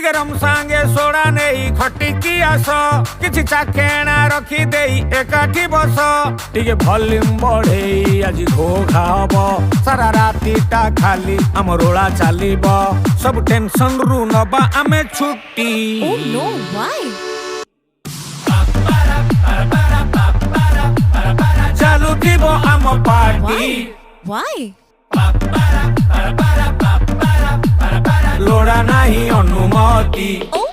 टिके रम सांगे सोडा नहीं खटिकी आस किछि चाखेणा रखी देई एकाठी बस टिके भल्यूम बढ़ेई आज घोघा हब सारा रातीटा खाली आम रोला चलीब सब टेंशन रु नबा आमे छुट्टी। Oh no, why? चालू थीबो आम पार्टी Why? लोड़ा नहीं अनुमति। Oh